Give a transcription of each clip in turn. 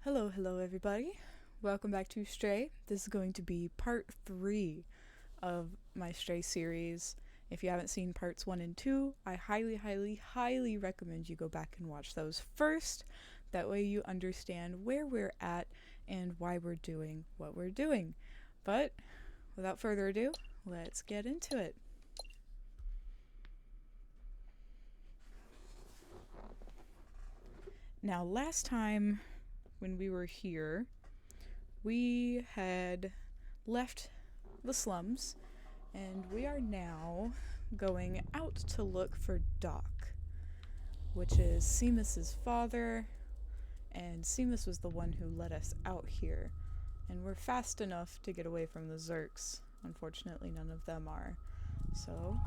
Hello, everybody. Welcome back to Stray. This is going to be part 3 of my Stray series. If you haven't seen parts 1 and 2, I highly recommend you go back and watch those first. That way you understand where we're at and why we're doing what we're doing. But without further ado, let's get into it. Now, last time when we were here, we had left the slums, and we are now going out to look for Doc, which is Seamus's father, and Seamus was the one who led us out here, and we're fast enough to get away from the Zerks. Unfortunately, none of them are. So,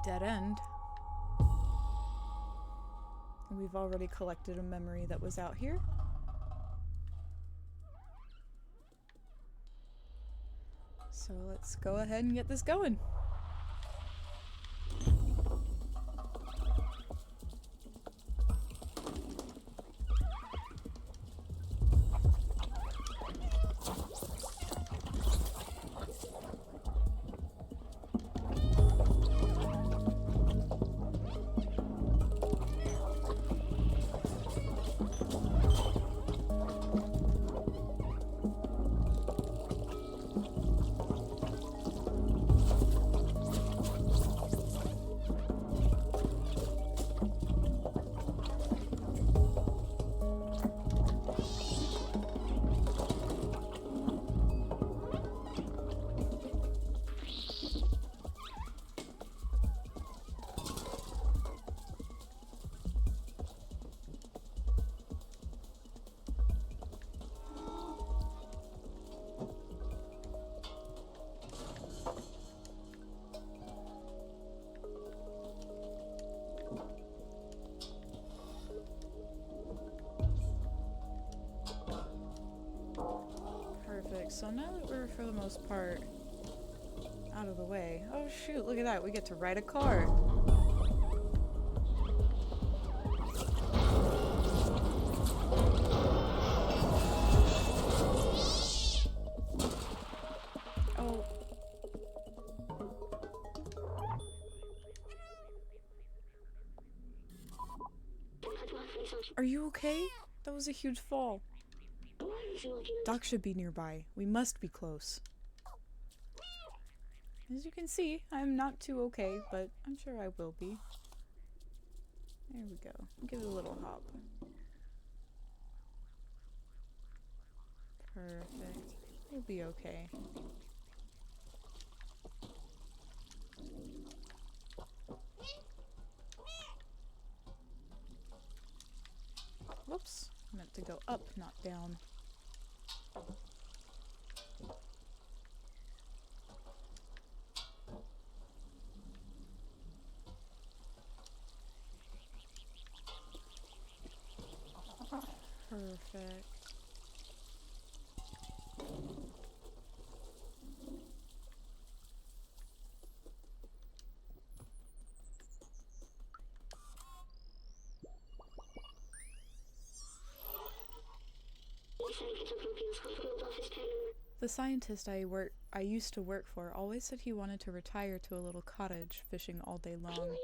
dead end. We've already collected a memory that was out here. So let's go ahead and get this going. Perfect. So now that we're, for the most part, out of the way. Oh shoot, look at that. We get to ride a car. Oh. Are you okay? That was a huge fall. Doc should be nearby. We must be close. As you can see, I'm not too okay, but I'm sure I will be. There we go. Give it a little hop. Perfect. We'll be okay. Whoops. I meant to go up, not down. Perfect. The scientist I used to work for always said he wanted to retire to a little cottage fishing all day long.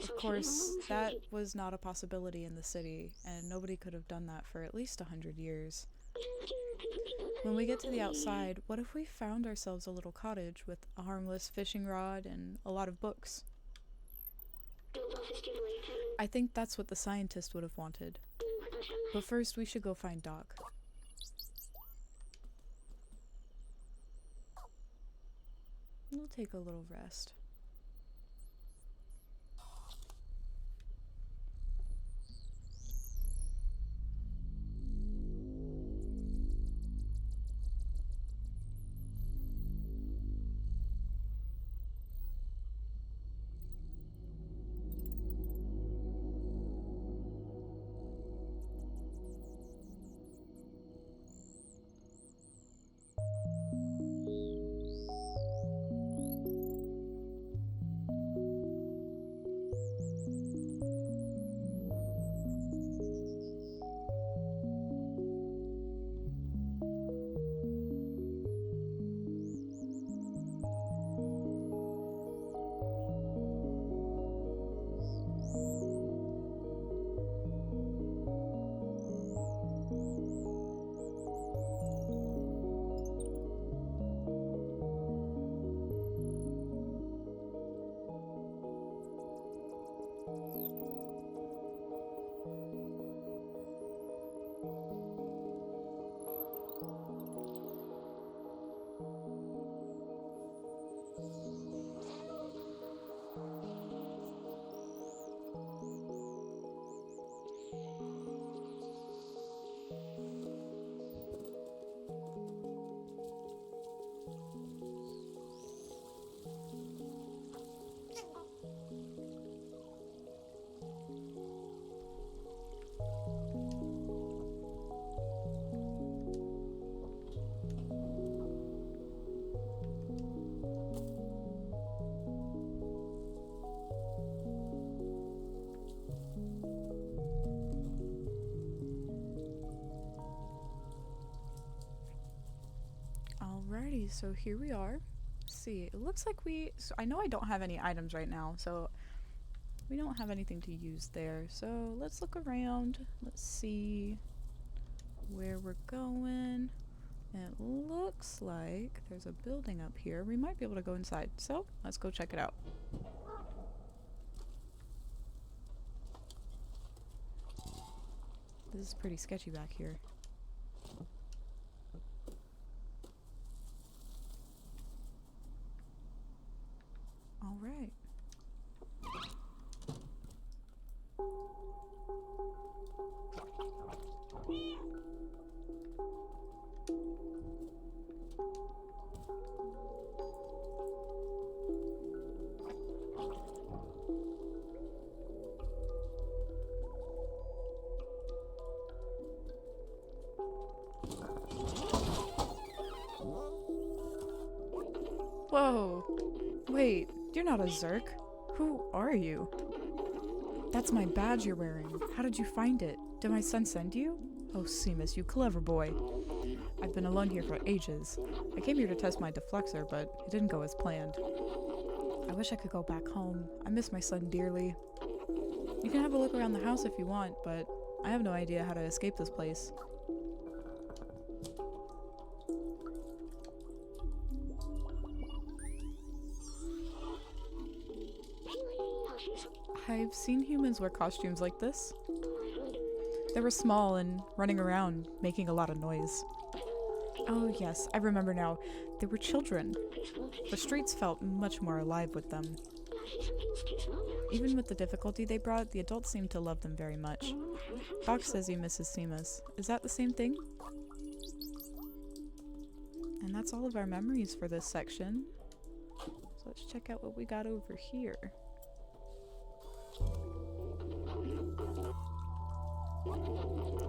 Of course, that was not a possibility in the city, and nobody could have done that for at least 100 years. When we get to the outside, what if we found ourselves a little cottage with a harmless fishing rod and a lot of books? I think that's what the scientist would have wanted. But first, we should go find Doc. We'll take a little rest. so here we are. Let's see, it looks like so I know I don't have any items right now, so we don't have anything to use there. So let's look around. Let's see where we're going. It looks like there's a building up here. We might be able to go inside, so let's go check it out. This is pretty sketchy back here. All right. Whoa! Wait, you're not a Zerk. Who are you? That's my badge you're wearing. How did you find it? Did my son send you? Oh, Seamus, you clever boy. I've been alone here for ages. I came here to test my deflexor, but it didn't go as planned. I wish I could go back home. I miss my son dearly. You can have a look around the house if you want, but I have no idea how to escape this place. I've seen humans wear costumes like this. They were small and running around, making a lot of noise. Oh yes, I remember now. They were children. The streets felt much more alive with them. Even with the difficulty they brought, the adults seemed to love them very much. Doc says he misses Seamus. Is that the same thing? And that's all of our memories for this section. So let's check out what we got over here.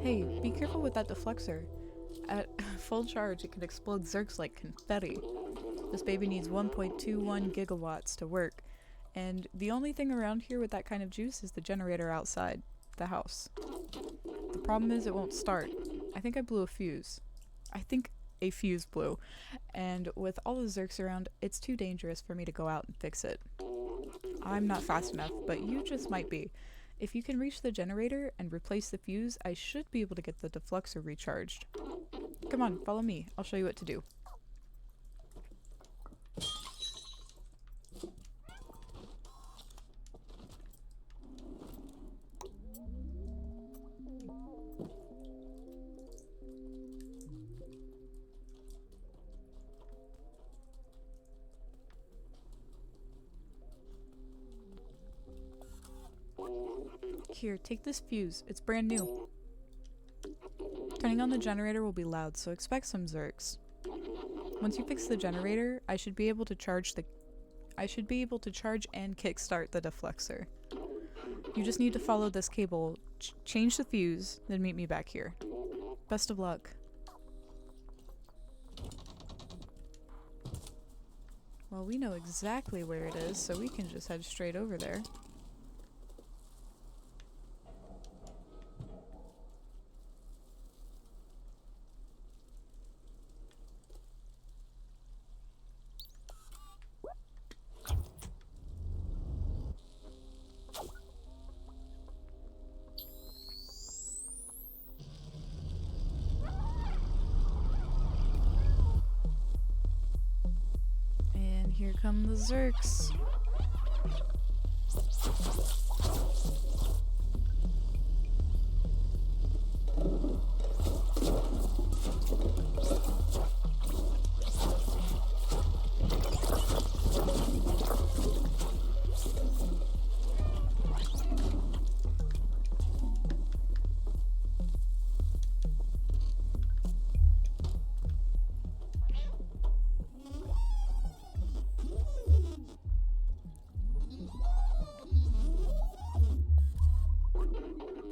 Hey, be careful with that deflexor. At full charge, it can explode Zerks like confetti. This baby needs 1.21 gigawatts to work, and the only thing around here with that kind of juice is the generator outside the house. The problem is it won't start. I think I blew a fuse. I think a fuse blew, and with all the Zerks around, it's too dangerous for me to go out and fix it. I'm not fast enough, but you just might be. If you can reach the generator and replace the fuse, I should be able to get the deflexor recharged. Come on, follow me. I'll show you what to do. Here, take this fuse. It's brand new. Turning on the generator will be loud, so expect some Zerks. Once you fix the generator, I should be able to charge and kickstart the deflexor. You just need to follow this cable, change the fuse, then meet me back here. Best of luck. Well, we know exactly where it is, so we can just head straight over there. Here come the Zerks.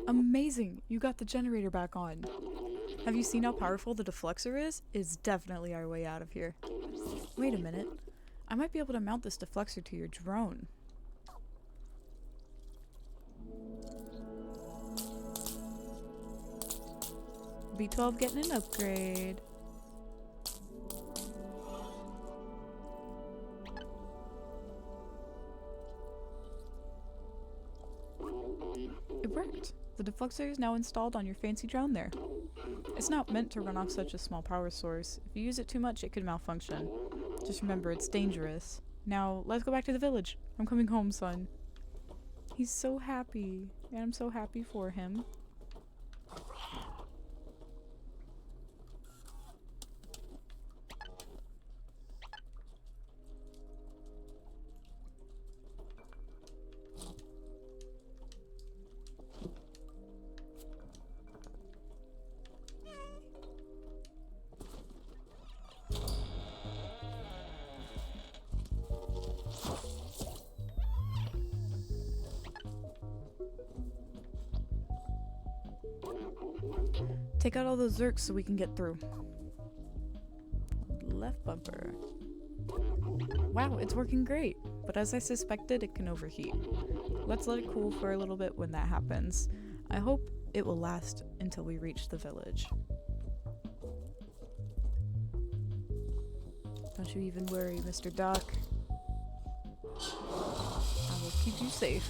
Amazing! You got the generator back on. Have you seen how powerful the deflexor is? It's definitely our way out of here. Wait a minute. I might be able to mount this deflexor to your drone. B12 getting an upgrade. The deflector is now installed on your fancy drone there. It's not meant to run off such a small power source. If you use it too much, it could malfunction. Just remember, it's dangerous. Now, let's go back to the village. I'm coming home, son. He's so happy, and I'm so happy for him. Take out all those zerks so we can get through. Left bumper. Wow, it's working great, but as I suspected, it can overheat. Let's let it cool for a little bit when that happens. I hope it will last until we reach the village. Don't you even worry, Mr. Doc. I will keep you safe.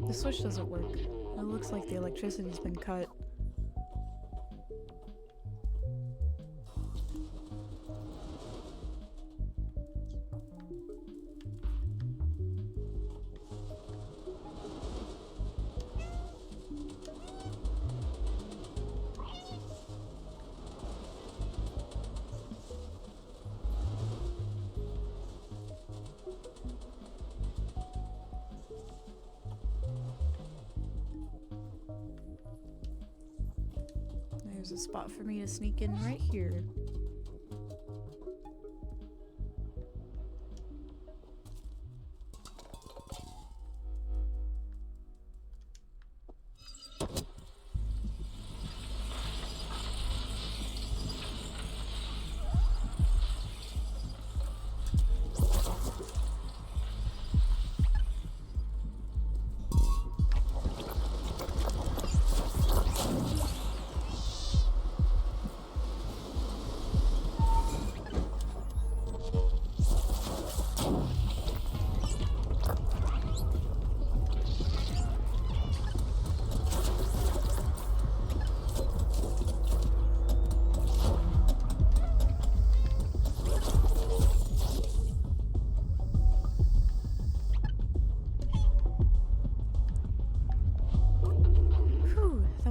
The switch doesn't work. It looks like the electricity's been cut. There's a spot for me to sneak in right here.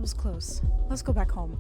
Was close. Let's go back home.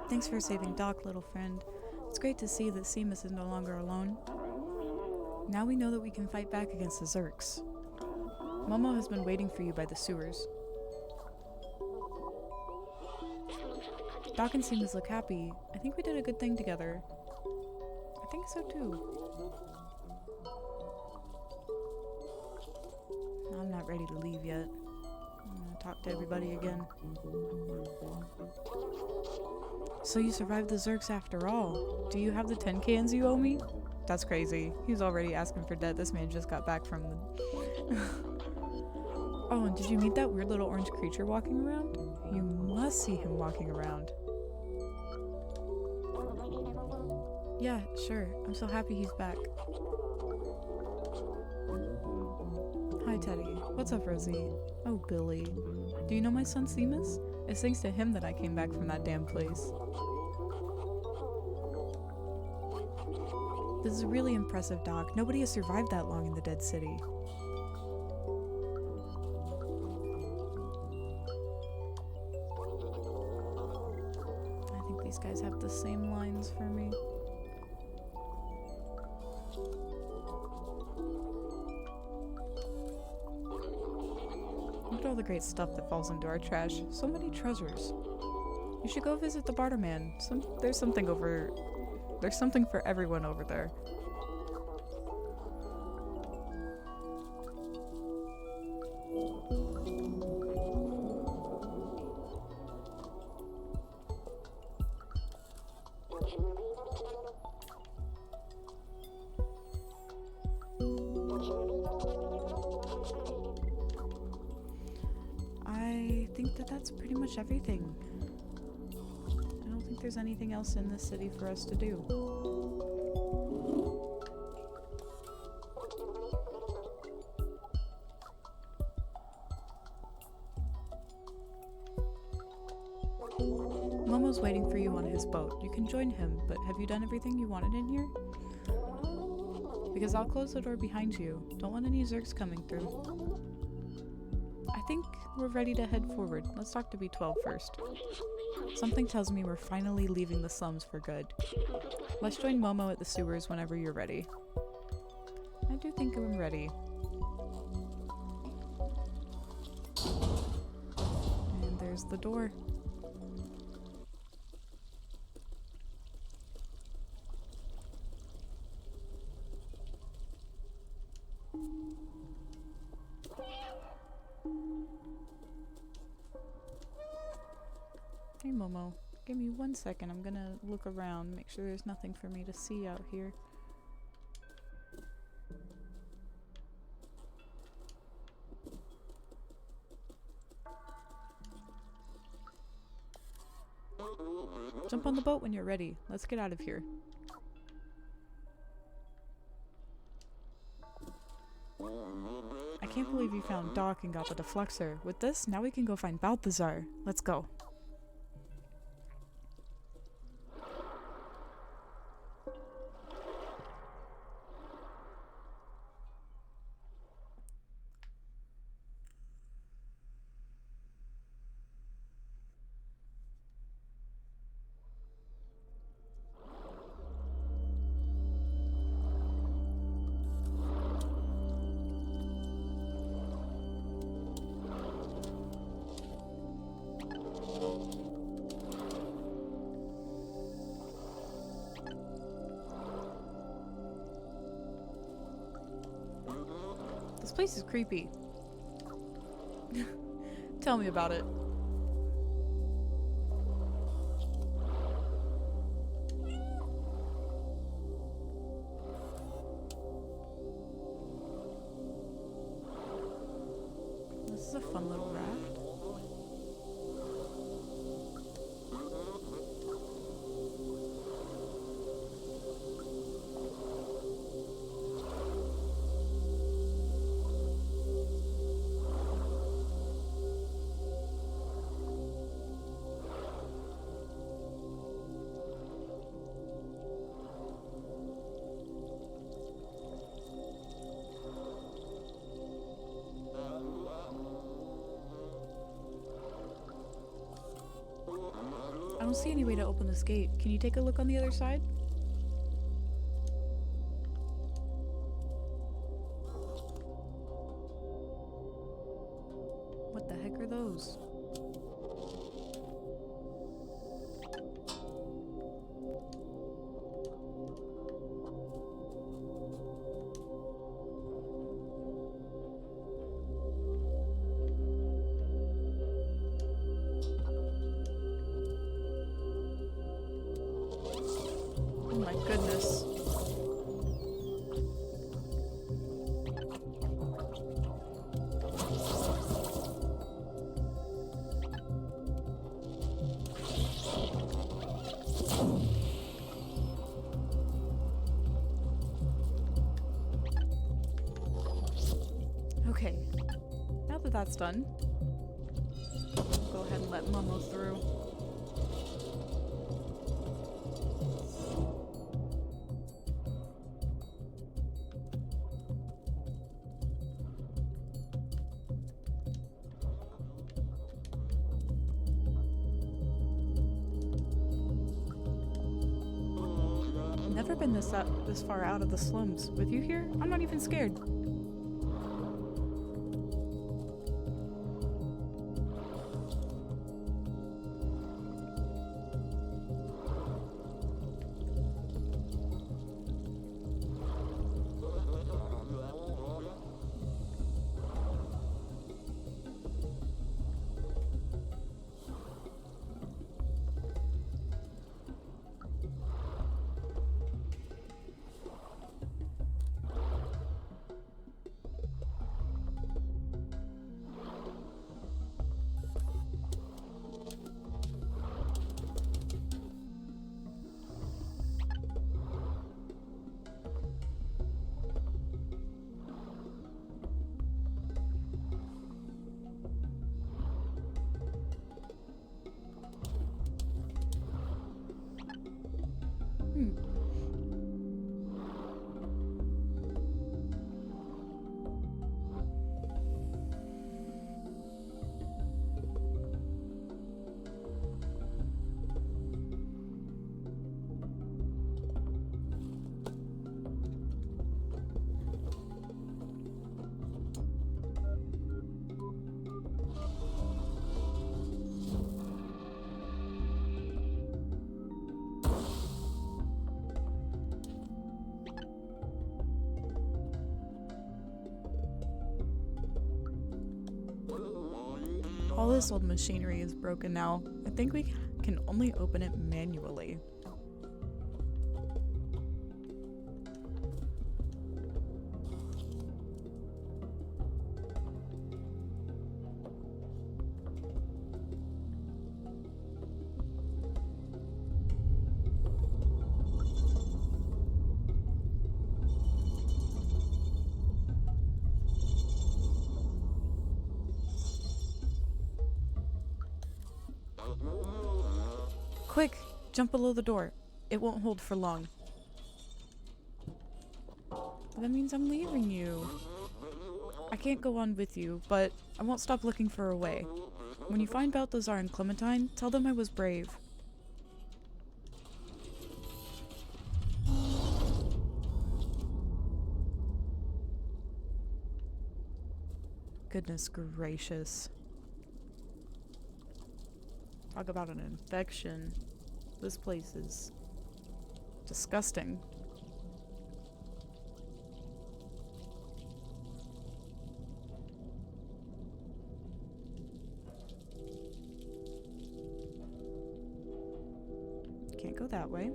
Thanks for saving Doc, little friend. It's great to see that Seamus is no longer alone. Now we know that we can fight back against the Zerks. Momo has been waiting for you by the sewers. Doc and Seamus look happy. I think we did a good thing together. I think so too. not ready to leave yet. I'm gonna talk to everybody again. So you survived the Zergs after all. Do you have the 10 cans you owe me? That's crazy. He's already asking for debt. This man just got back from the... Oh, and did you meet that weird little orange creature walking around? You must see him walking around. Yeah, sure. I'm so happy he's back. Hi, Teddy. What's up, Rosie? Oh, Billy. Do you know my son Seamus? It's thanks to him that I came back from that damn place. This is a really impressive, Doc. Nobody has survived that long in the Dead City. I think these guys have the same lines for me. Look at all the great stuff that falls into our trash. So many treasures. You should go visit the Barterman. There's something for everyone over there. I think that's pretty much everything. I don't think there's anything else in this city for us to do. Momo's waiting for you on his boat. You can join him, but have you done everything you wanted in here? Because I'll close the door behind you. Don't want any Zergs coming through. I think we're ready to head forward. Let's talk to B12 first. Something tells me we're finally leaving the slums for good. Let's join Momo at the sewers whenever you're ready. I do think I'm ready. And there's the door. Hey Momo, give me 1 second. I'm gonna look around, make sure there's nothing for me to see out here. Jump on the boat when you're ready. Let's get out of here. I can't believe you found Doc and got the deflexor. With this, now we can go find Balthazar. Let's go. This place is creepy. Tell me about it. This is a fun little raft. I don't see any way to open this gate. Can you take a look on the other side? What the heck are those? Now that that's done, go ahead and let Momo through. Never been this far out of the slums. With you here, I'm not even scared. All this old machinery is broken now. I think we can only open it manually. Quick, jump below the door. It won't hold for long. That means I'm leaving you. I can't go on with you, but I won't stop looking for a way. When you find Balthazar and Clementine, tell them I was brave. Goodness gracious. Talk about an infection. This place is disgusting. Can't go that way.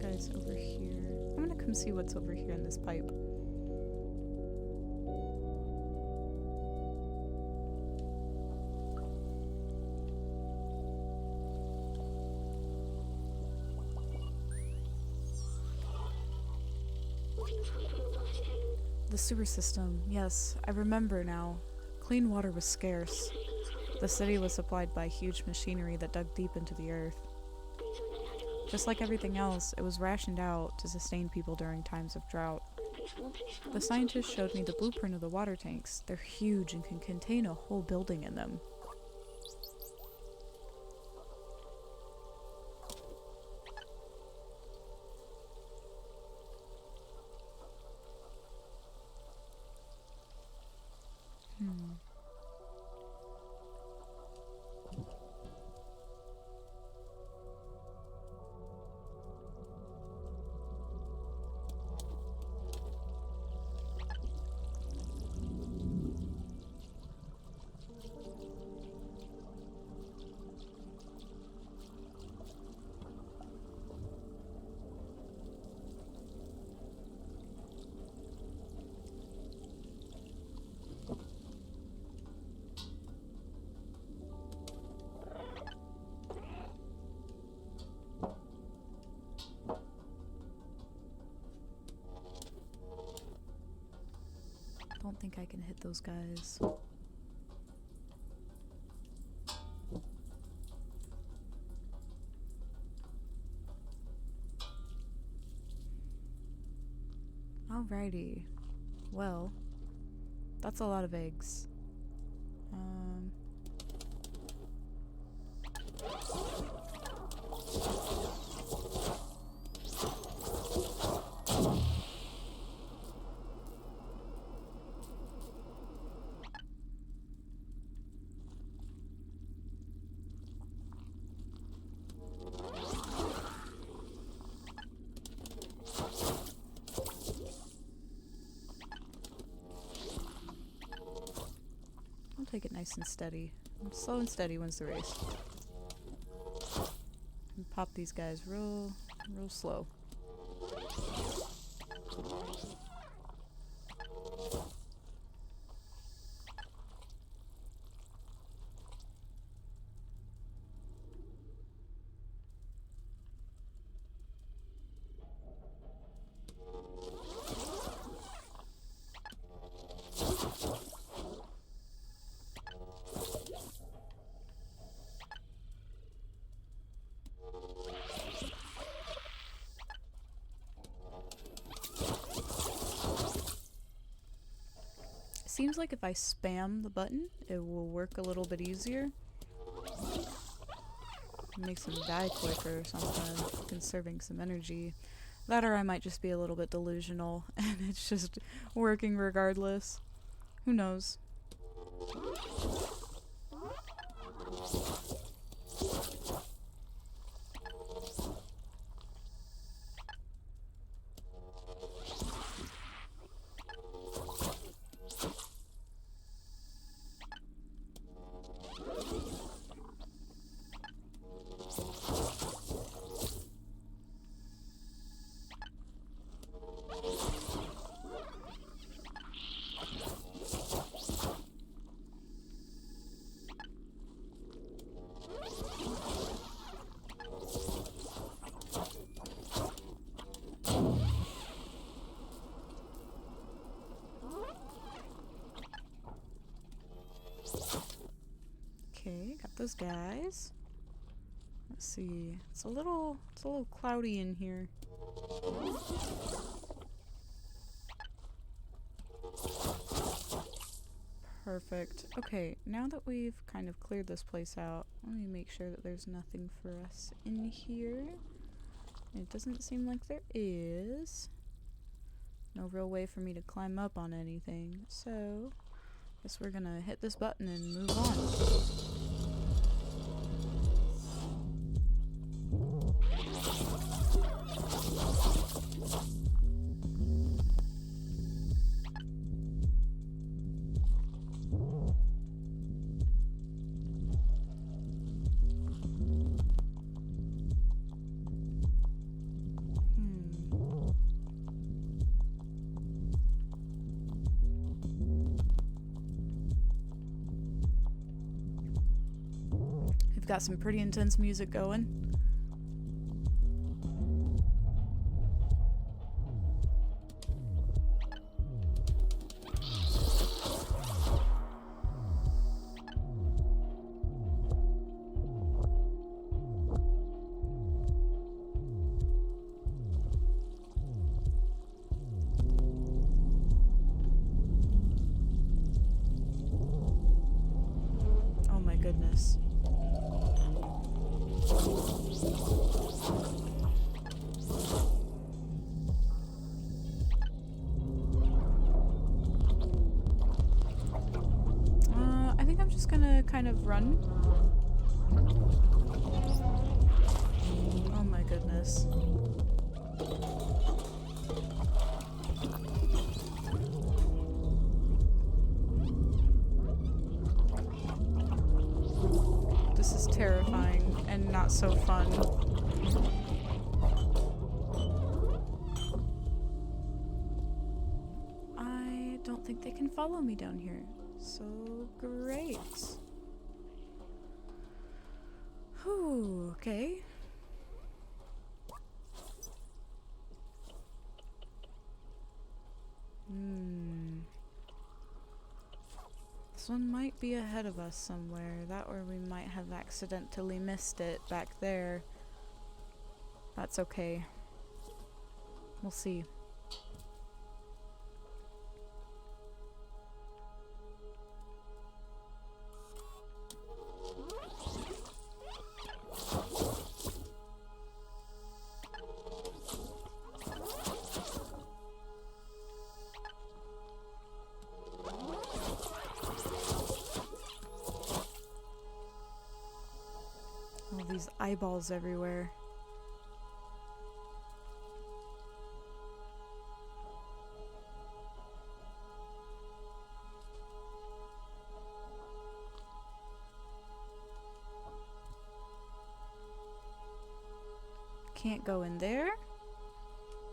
Guys over here. I'm gonna come see what's over here in this pipe. The sewer system, yes, I remember now. Clean water was scarce. The city was supplied by huge machinery that dug deep into the earth. Just like everything else, it was rationed out to sustain people during times of drought. The scientists showed me the blueprint of the water tanks. They're huge and can contain a whole building in them. Don't think I can hit those guys. Alrighty. Well, that's a lot of eggs. Take it nice and steady. Slow and steady wins the race. And pop these guys real slow. Seems like if I spam the button, it will work a little bit easier. Makes them die quicker or something, conserving some energy. That or I might just be a little bit delusional and it's just working regardless. Who knows? Okay, got those guys. Let's see. It's a little cloudy in here. Perfect. Okay, now that we've kind of cleared this place out, let me make sure that there's nothing for us in here. It doesn't seem like there is. No real way for me to climb up on anything, so guess we're gonna hit this button and move on. Got some pretty intense music going. kind of run. Oh my goodness. This is terrifying and not so fun. I don't think they can follow me down here. So great. Whew, okay. This one might be ahead of us somewhere. That or we might have accidentally missed it back there. That's okay. We'll see. All these eyeballs everywhere. Can't go in there.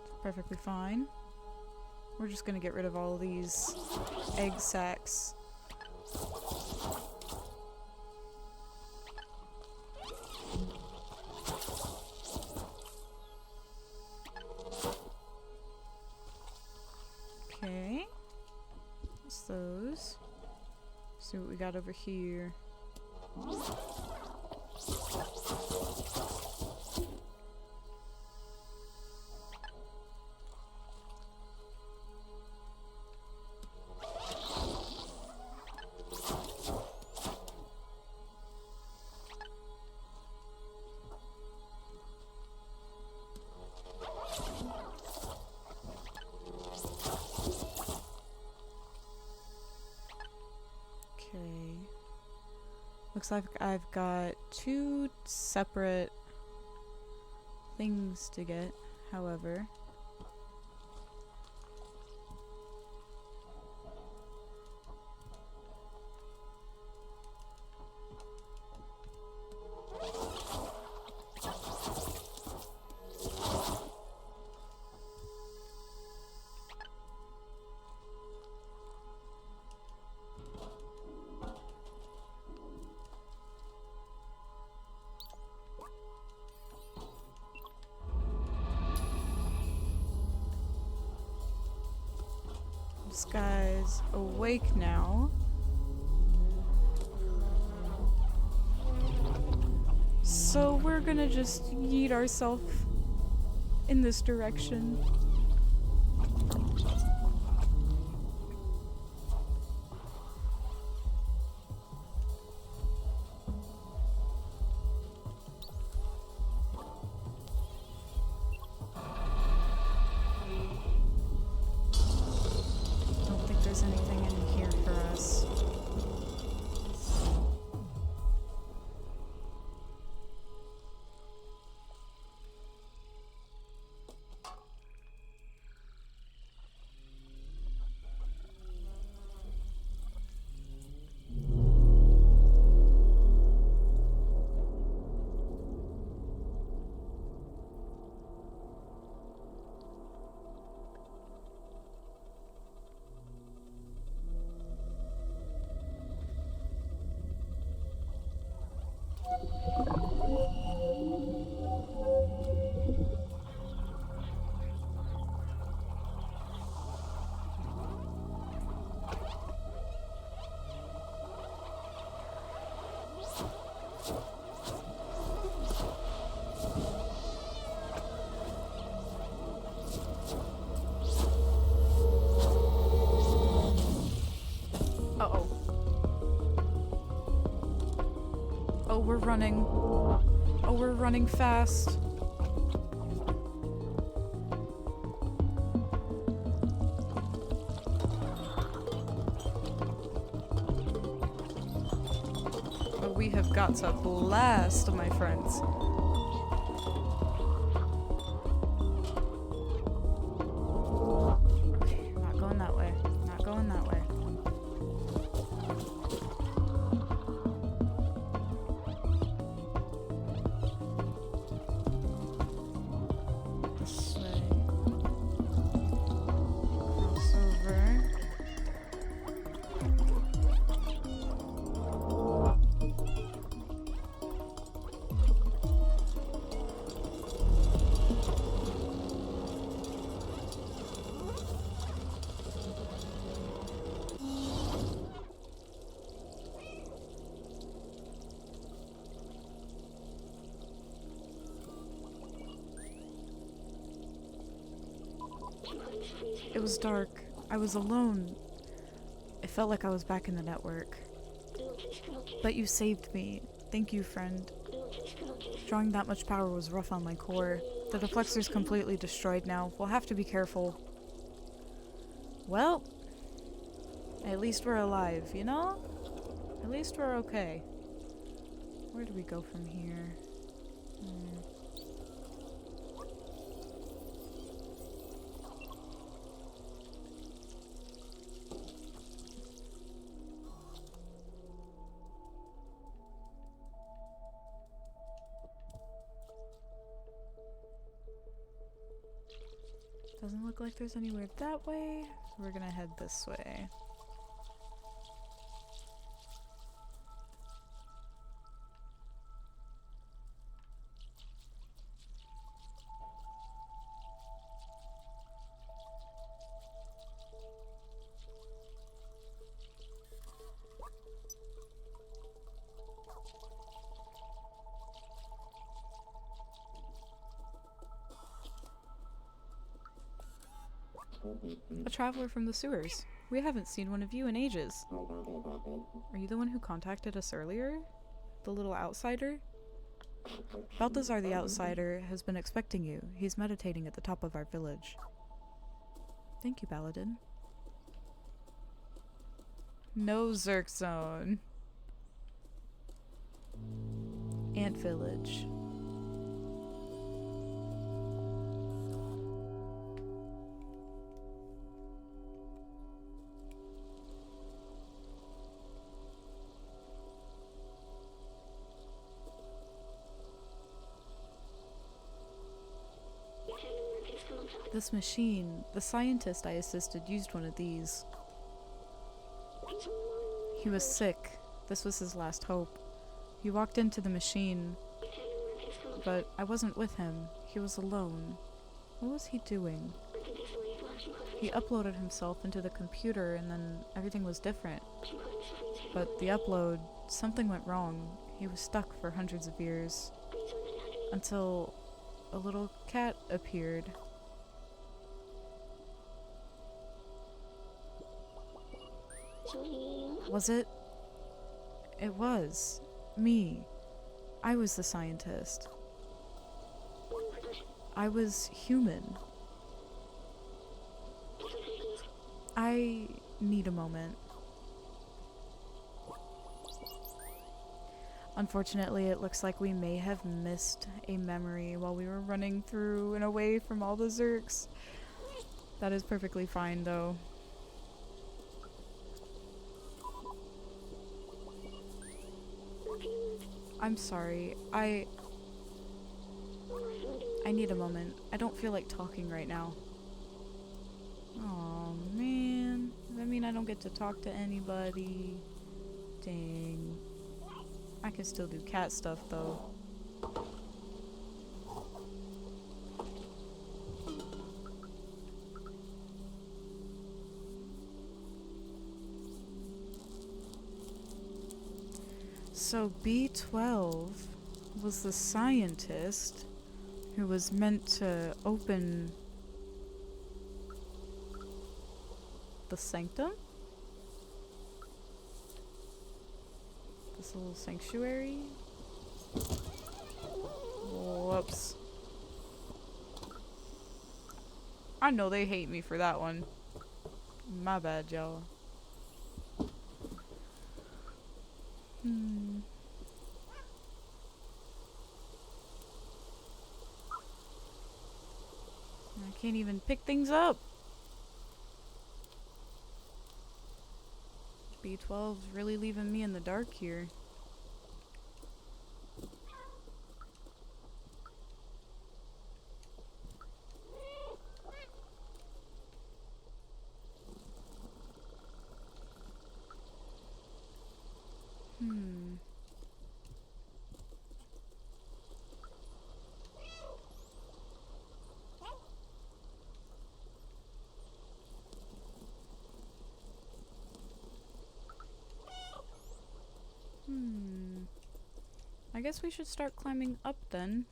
It's perfectly fine. We're just gonna get rid of all these egg sacs. Okay. What's those? See what we got over here. Looks like I've got 2 separate things to get, however. This guy's awake now. So we're gonna just yeet ourselves in this direction. Anything in here for us. Oh, we're running. Oh, we're running fast. have got a blast, my friends. Okay, not going that way. Not going that way. This way. Cross over. It was dark. I was alone. It felt like I was back in the network. But you saved me. Thank you, friend. Drawing that much power was rough on my core. The deflexor's completely destroyed now. We'll have to be careful. Well, at least we're alive, you know? At least we're okay. Where do we go from here? Doesn't look like there's anywhere that way, so we're gonna head this way. A traveler from the sewers. We haven't seen one of you in ages. Are you the one who contacted us earlier? The little outsider? Balthazar the outsider has been expecting you. He's meditating at the top of our village. Thank you, Paladin. No Zerk Zone. Ant Village. This machine, the scientist I assisted used one of these. He was sick. This was his last hope. He walked into the machine, but I wasn't with him. He was alone. What was he doing? He uploaded himself into the computer and then everything was different. But the upload, something went wrong. He was stuck for hundreds of years. Until a little cat appeared. Was it? It was. Me. I was the scientist. I was human. I need a moment. Unfortunately, it looks like we may have missed a memory while we were running through and away from all the Zerks. That is perfectly fine, though. I'm sorry. I need a moment. I don't feel like talking right now. Oh man. Does that mean I don't get to talk to anybody? Dang. I can still do cat stuff though. So B12 was the scientist who was meant to open the sanctum? This little sanctuary? Whoops. I know they hate me for that one. My bad, y'all. I can't even pick things up. B12's really leaving me in the dark here. I guess we should start climbing up then.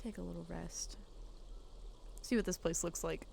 Take a little rest. See what this place looks like.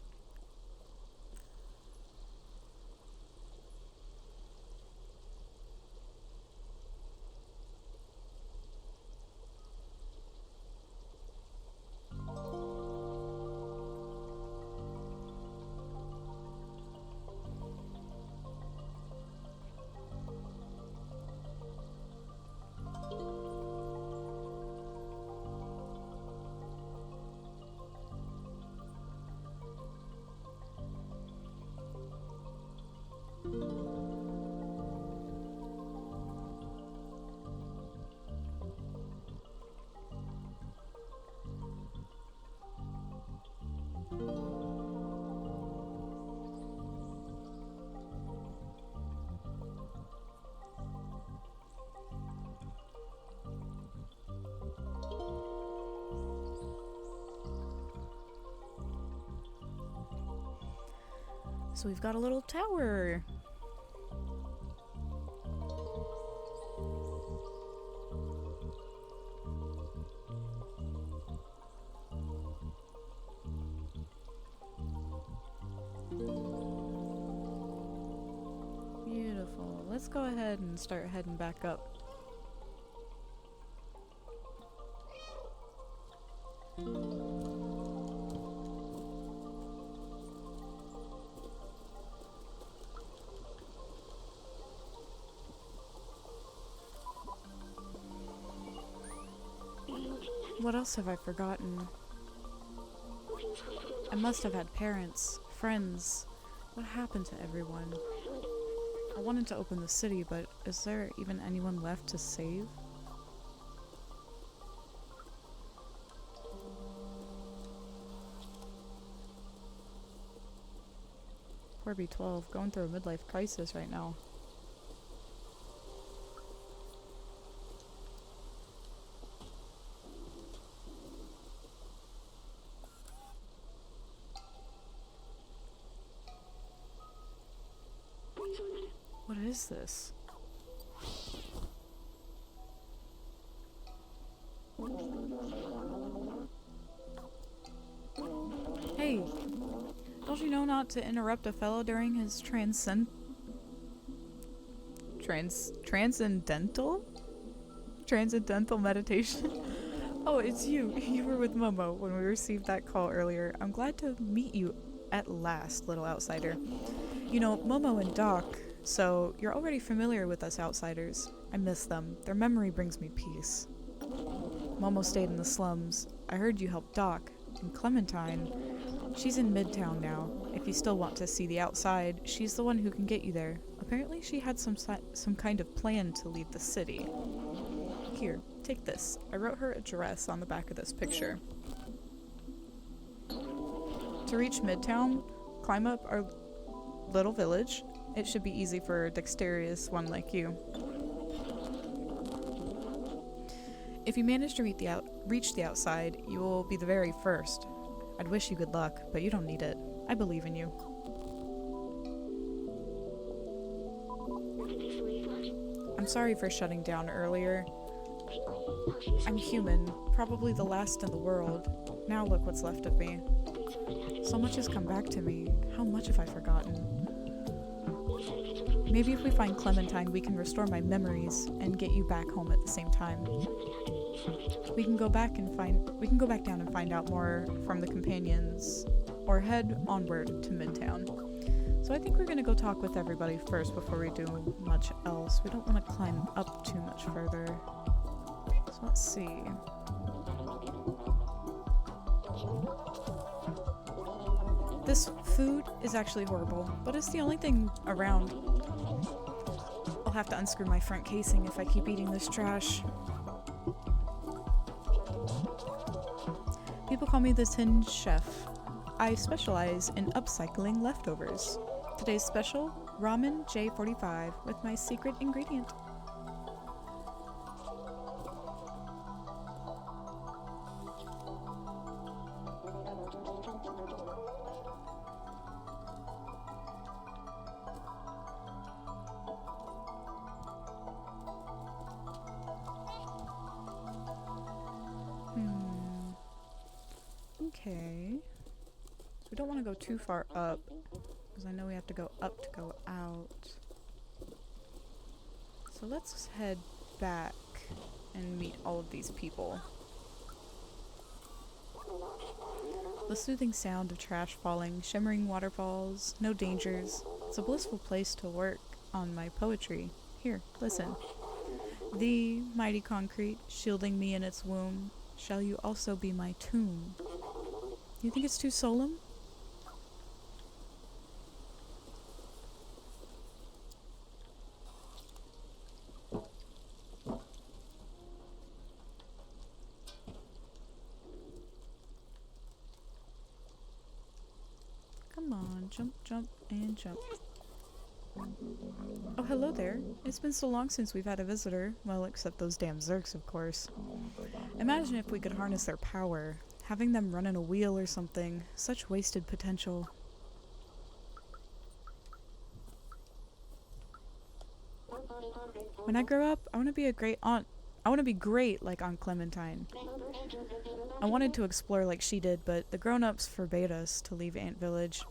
So we've got a little tower. Beautiful. Let's go ahead and start heading back up. What else have I forgotten? I must have had parents, friends. What happened to everyone? I wanted to open the city, but is there even anyone left to save? Poor B12, going through a midlife crisis right now. What is this? Hey, don't you know not to interrupt a fellow during his transcendental meditation? Oh, it's you. You were with Momo when we received that call earlier. I'm glad to meet you at last, little outsider. You know, Momo and Doc, so you're already familiar with us outsiders. I miss them. Their memory brings me peace. Momo stayed in the slums. I heard you helped Doc. And Clementine, she's in Midtown now. If you still want to see the outside, she's the one who can get you there. Apparently she had some kind of plan to leave the city. Here, take this. I wrote her address on the back of this picture. To reach Midtown, climb up our little village. It should be easy for a dexterous one like you. If you manage to reach the outside, you will be the very first. I'd wish you good luck, but you don't need it. I believe in you. I'm sorry for shutting down earlier. I'm human, probably the last in the world. Now look what's left of me. So much has come back to me. How much have I forgotten? Maybe if we find Clementine, we can restore my memories and get you back home at the same time. We can go back down and find out more from the companions, or head onward to Midtown. So I think we're gonna go talk with everybody first before we do much else. We don't want to climb up too much further. So let's see. This food is actually horrible, but it's the only thing around. I'll have to unscrew my front casing if I keep eating this trash. People call me the Tin Chef. I specialize in upcycling leftovers. Today's special, ramen J45 with my secret ingredient. Okay. So we don't want to go too far up, because I know we have to go up to go out. So let's head back and meet all of these people. The soothing sound of trash falling, shimmering waterfalls, no dangers. It's a blissful place to work on my poetry. Here, listen. Thee, mighty concrete, shielding me in its womb, shall you also be my tomb? You think it's too solemn? Come on, jump, jump, and jump. Oh, hello there. It's been so long since we've had a visitor. Well, except those damn Zerks, of course. Imagine if we could harness their power. Having them run in a wheel or something. Such wasted potential. When I grow up, I want to be a great aunt. I want to be great like Aunt Clementine. I wanted to explore like she did, but the grown-ups forbade us to leave Ant Village.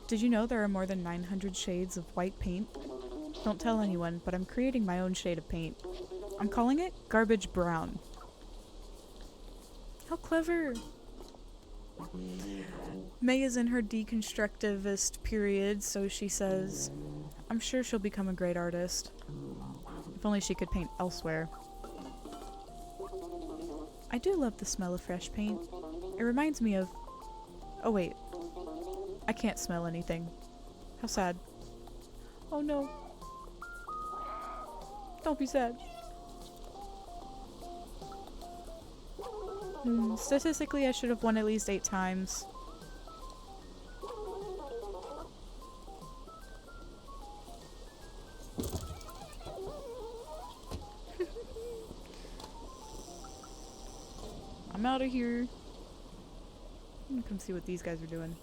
Did you know there are more than 900 shades of white paint? Don't tell anyone, but I'm creating my own shade of paint. I'm calling it Garbage Brown. How clever! May is in her deconstructivist period, so she says. I'm sure she'll become a great artist. If only she could paint elsewhere. I do love the smell of fresh paint. It reminds me of... Oh wait. I can't smell anything. How sad. Oh no. Don't be sad. Statistically, I should have won at least 8 times. I'm out of here. I'm gonna come see what these guys are doing.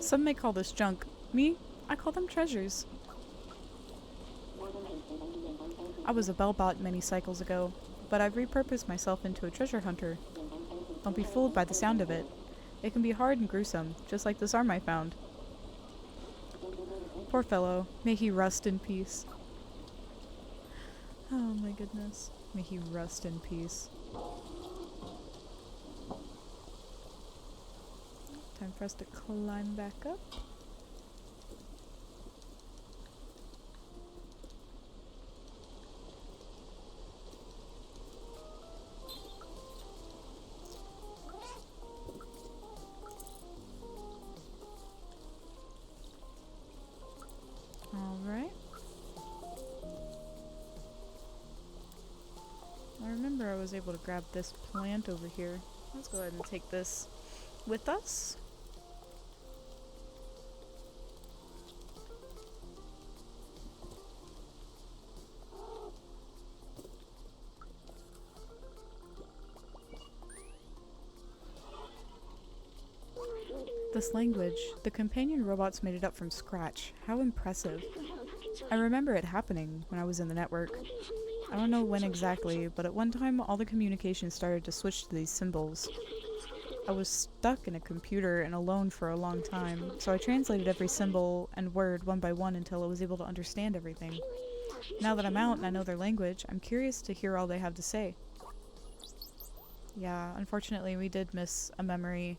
Some may call this junk. Me, I call them treasures. I was a bellbot many cycles ago, but I've repurposed myself into a treasure hunter. Don't be fooled by the sound of it. It can be hard and gruesome, just like this arm I found. Poor fellow, may he rust in peace. Oh my goodness, may he rust in peace. Time for us to climb back up. Alright. I remember I was able to grab this plant over here. Let's go ahead and take this with us. The this language. The companion robots made it up from scratch. How impressive. I remember it happening when I was in the network. I don't know when exactly, but at one time all the communication started to switch to these symbols. I was stuck in a computer and alone for a long time, so I translated every symbol and word one by one until I was able to understand everything. Now that I'm out and I know their language, I'm curious to hear all they have to say. Yeah, unfortunately we did miss a memory,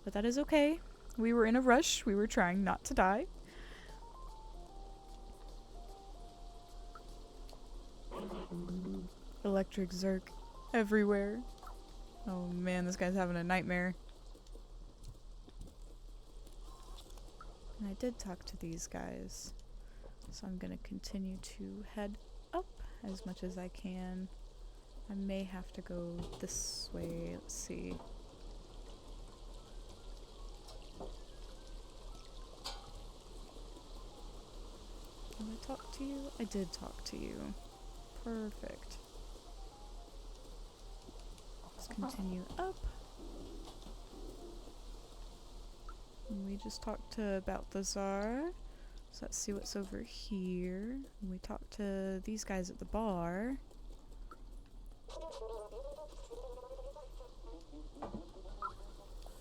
but that is okay. We were in a rush, we were trying not to die. Electric Zerk everywhere. Oh man, this guy's having a nightmare. And I did talk to these guys, so I'm gonna continue to head up as much as I can. I may have to go this way. Let's see. Did I talk to you? I did talk to you. Perfect. Let's continue up. And we just talked to Balthazar. So let's see what's over here. And we talked to these guys at the bar.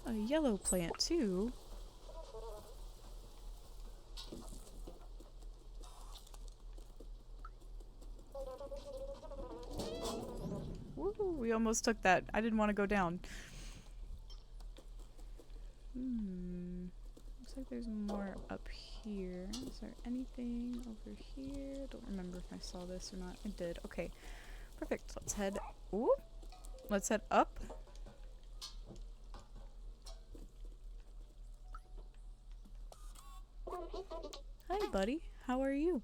A yellow plant too. Woo, we almost took that. I didn't want to go down. Looks like there's more up here. Is there anything over here? Don't remember if I saw this or not. I did. Okay. Perfect. Let's head. Ooh. Let's head up. Hi, buddy. How are you?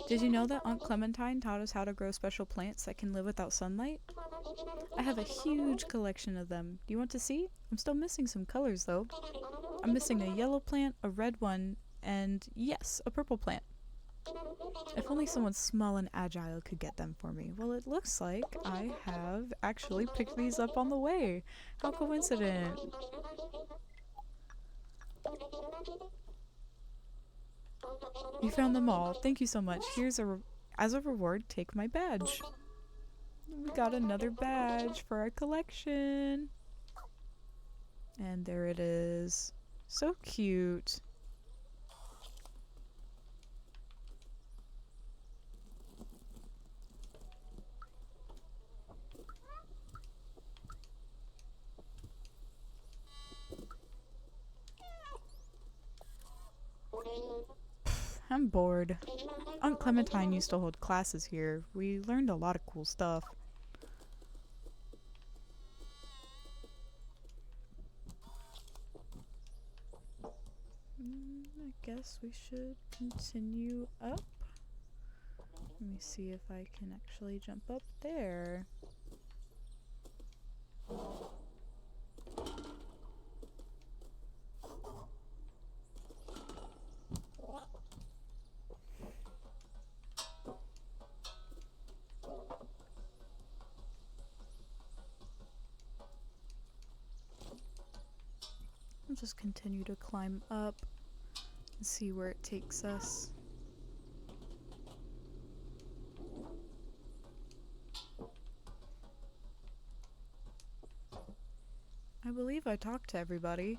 Did you know that Aunt Clementine taught us how to grow special plants that can live without sunlight? I have a huge collection of them. Do you want to see? I'm still missing some colors, though. I'm missing a yellow plant, a red one, and yes, a purple plant. If only someone small and agile could get them for me. Well, it looks like I have actually picked these up on the way. How coincident. You found them all. Thank you so much. Here's as a reward, take my badge. We got another badge for our collection. And there it is. So cute. I'm bored. Aunt Clementine used to hold classes here. We learned a lot of cool stuff. I guess we should continue up. Let me see if I can actually jump up there. I'll just continue to climb up and see where it takes us. I believe I talked to everybody.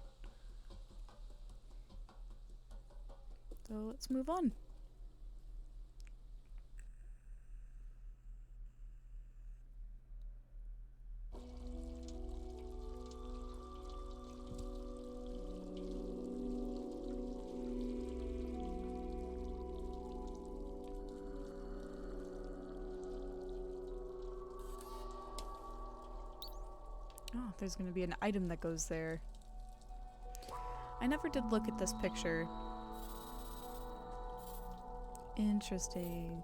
So let's move on. Oh, there's gonna be an item that goes there. I never did look at this picture. Interesting.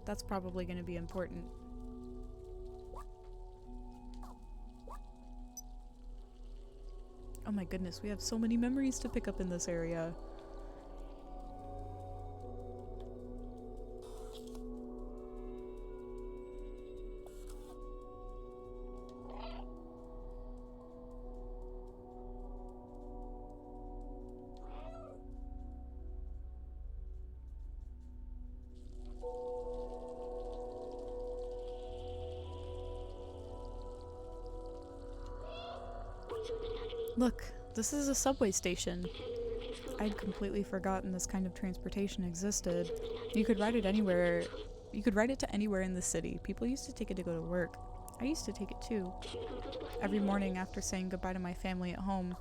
That's probably gonna be important. Oh my goodness, we have so many memories to pick up in this area. Look, this is a subway station. I'd completely forgotten this kind of transportation existed. You could ride it anywhere. You could ride it to anywhere in the city. People used to take it to go to work. I used to take it too. Every morning after saying goodbye to my family at home.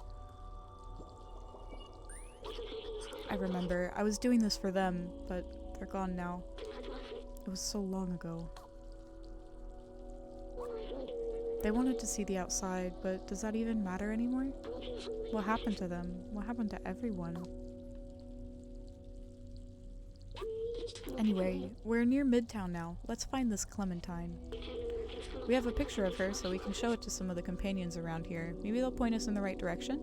I remember, I was doing this for them, but they're gone now. It was so long ago. They wanted to see the outside, but does that even matter anymore? What happened to them? What happened to everyone? Anyway, we're near Midtown now. Let's find this Clementine. We have a picture of her, so we can show it to some of the companions around here. Maybe they'll point us in the right direction?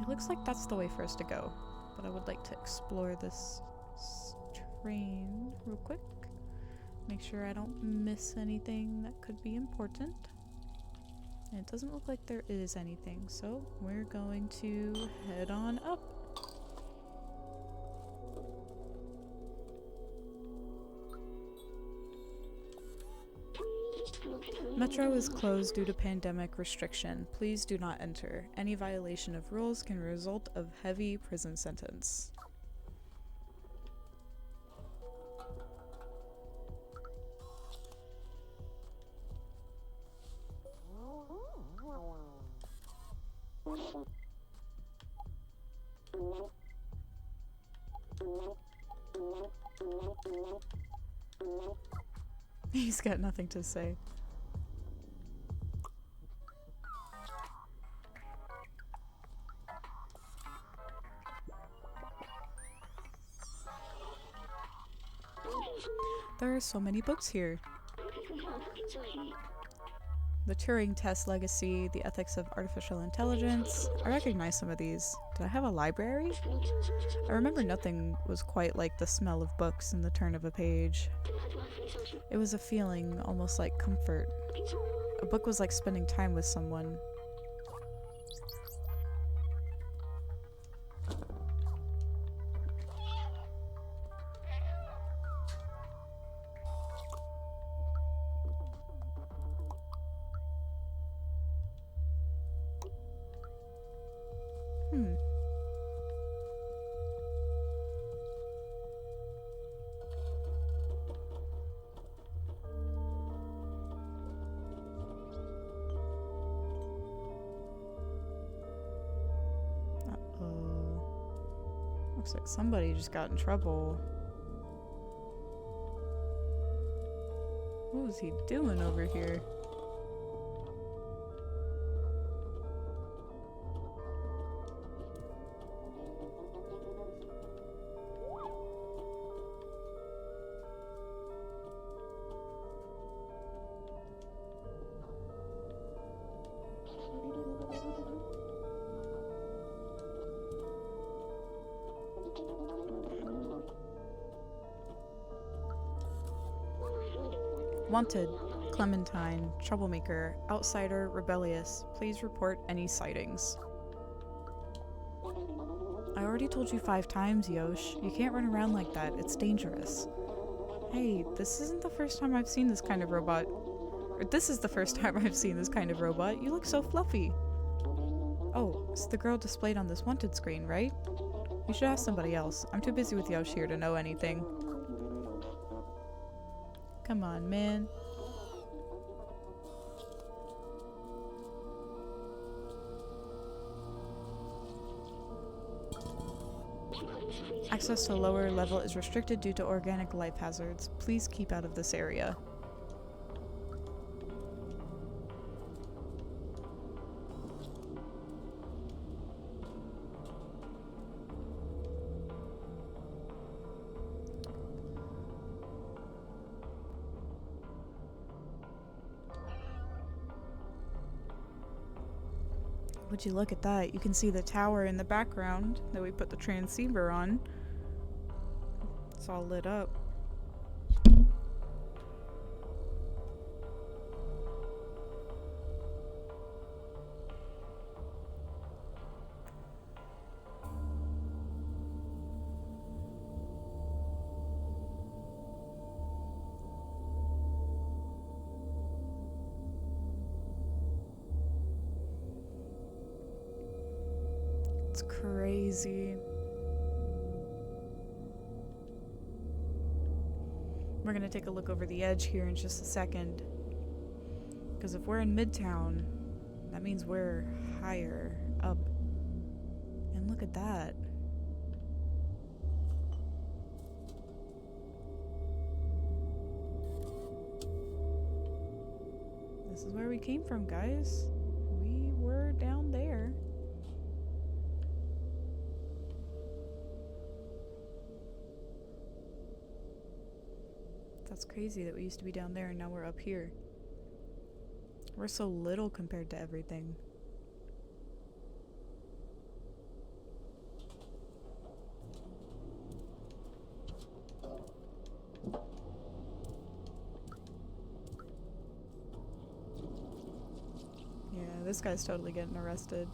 It looks like that's the way for us to go, but I would like to explore this train real quick. Make sure I don't miss anything that could be important. And it doesn't look like there is anything, so we're going to head on up. Metro is closed due to pandemic restriction. Please do not enter. Any violation of rules can result of heavy prison sentence. He's got nothing to say. There are so many books here. The Turing Test Legacy, The Ethics of Artificial Intelligence. I recognize some of these. Did I have a library? I remember nothing was quite like the smell of books and the turn of a page. It was a feeling almost like comfort. A book was like spending time with someone. Looks like somebody just got in trouble. What was he doing over here? Wanted, Clementine, troublemaker, outsider, rebellious. Please report any sightings. I already told you 5 times, Yosh. You can't run around like that. It's dangerous. Hey, this isn't the first time I've seen this kind of robot. Or this is the first time I've seen this kind of robot. You look so fluffy. Oh, it's the girl displayed on this wanted screen, right? You should ask somebody else. I'm too busy with Yosh here to know anything. Come on, man. Access to lower level is restricted due to organic life hazards. Please keep out of this area. Would you look at that? You can see the tower in the background that we put the transceiver on. It's all lit up. It's crazy. We're gonna take a look over the edge here in just a second. Because if we're in Midtown, that means we're higher up. And look at that. This is where we came from, guys. We were down there. That's crazy that we used to be down there and now we're up here. We're so little compared to everything. Yeah, this guy's totally getting arrested.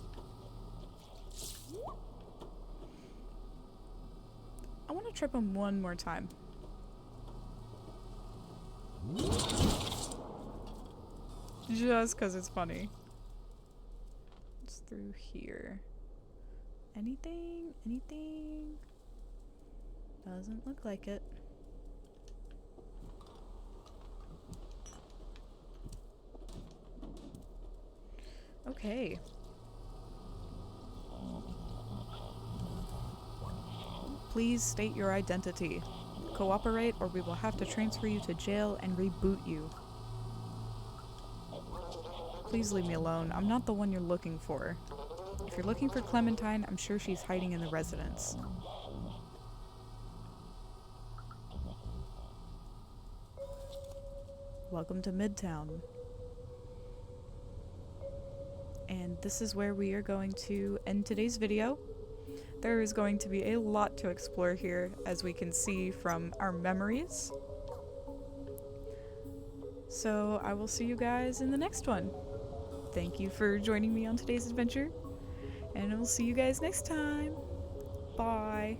I want to trip him one more time. Just because it's funny. It's through here. Anything? Anything? Doesn't look like it. Okay. Please state your identity. Cooperate or we will have to transfer you to jail and reboot you. Please leave me alone. I'm not the one you're looking for. If you're looking for Clementine, I'm sure she's hiding in the residence. Welcome to Midtown. And this is where we are going to end today's video. There is going to be a lot to explore here, as we can see from our memories. So I will see you guys in the next one. Thank you for joining me on today's adventure, and I will see you guys next time. Bye.